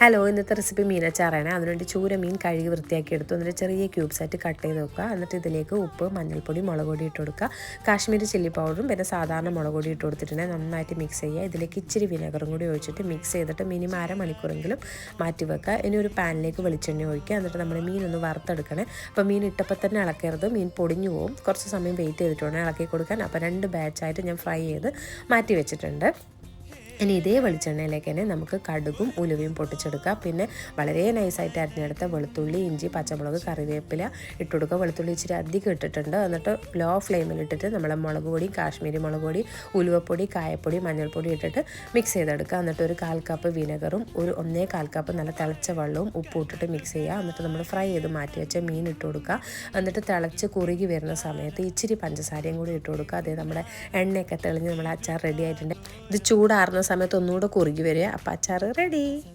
Hello, ഇന്നത്തെ recipe മീനച്ചാറാണ്. അതിനുവേണ്ടി ചൂര മീൻ കഴുകി വൃത്തിയാക്കി എടുത്തു. എന്നിട്ട് ചെറിയ ക്യൂബ്സായിട്ട് കട്ട് ചെയ്ത് വെക്കുക. എന്നിട്ട് ഇതിലേക്ക് ഉപ്പ്, മഞ്ഞൾപ്പൊടി, മുളക് പൊടി ഇട്ട് കൊടുക്കുക. കാശ്മീരി ചില്ലി പൗഡറും പിന്നെ സാധാരണ മുളക് പൊടി ഇട്ട് കൊടുത്തിട്ടുണ്ടെങ്കിൽ നന്നായിട്ട് മിക്സ് ചെയ്യുക. ഇതിലേക്ക് ഇച്ചിരി വിനെഗറും കൂടി ഒഴിച്ചിട്ട് മിക്സ് ചെയ്തിട്ട് മിനിമം അരമണിക്കൂറെങ്കിലും മാറ്റി വെക്കുക. ഇനി ഒരു പാനിലേക്ക് വെളിച്ചെണ്ണ ഒഴിക്കുക. എന്നിട്ട് നമ്മൾ മീനൊന്ന് വറുത്തെടുക്കണേ. അപ്പോൾ മീൻ ഇട്ടപ്പോൾ തന്നെ ഇളക്കരുത്, മീൻ പൊടിഞ്ഞു പോകും. കുറച്ച് സമയം വെയിറ്റ് ചെയ്തിട്ട് വേണം ഇളക്കി കൊടുക്കാൻ. അപ്പോൾ 2 ബാച്ചായിട്ട് ഞാൻ ഫ്രൈ ചെയ്ത് മാറ്റി വെച്ചിട്ടുണ്ട്. ഇനി ഇതേ വെളിച്ചെണ്ണയിലേക്ക് തന്നെ നമുക്ക് കടുകും ഉലുവയും പൊട്ടിച്ചെടുക്കുക. പിന്നെ വളരെ നൈസായിട്ട് അരിഞ്ഞെടുത്ത വെളുത്തുള്ളി, ഇഞ്ചി, പച്ചമുളക്, കറിവേപ്പില ഇട്ട് കൊടുക്കുക. വെളുത്തുള്ളി ഇച്ചിരി അധികം ഇട്ടിട്ടുണ്ട്. എന്നിട്ട് ലോ ഫ്ലെയിമിലിട്ടിട്ട് നമ്മൾ മുളക് പൊടി, കാശ്മീരി മുളക് പൊടി, ഉലുവപ്പൊടി, കായപ്പൊടി, മഞ്ഞൾപ്പൊടി ഇട്ടിട്ട് മിക്സ് ചെയ്തെടുക്കുക. എന്നിട്ട് ഒരു 1/4 കപ്പ് വിനെഗറും ഒരു 1/4 കപ്പ് നല്ല തിളച്ച വെള്ളവും ഉപ്പും ഇട്ടിട്ട് മിക്സ് ചെയ്യുക. എന്നിട്ട് നമ്മൾ ഫ്രൈ ചെയ്ത് മാറ്റി വെച്ച മീൻ ഇട്ട് കൊടുക്കുക. എന്നിട്ട് തിളച്ച് കുറുകി വരുന്ന സമയത്ത് ഇച്ചിരി പഞ്ചസാരയും കൂടി ഇട്ട് കൊടുക്കുക. അതേ നമ്മുടെ എണ്ണയൊക്കെ തെളിഞ്ഞ് നമ്മുടെ അച്ചാർ റെഡി ആയിട്ടുണ്ട്. ഇത് ചൂടാറുന്ന സമയത്ത് ഒന്നുകൂടെ കുറുകി വരിക. അപ്പോൾ അച്ചാർ റെഡി.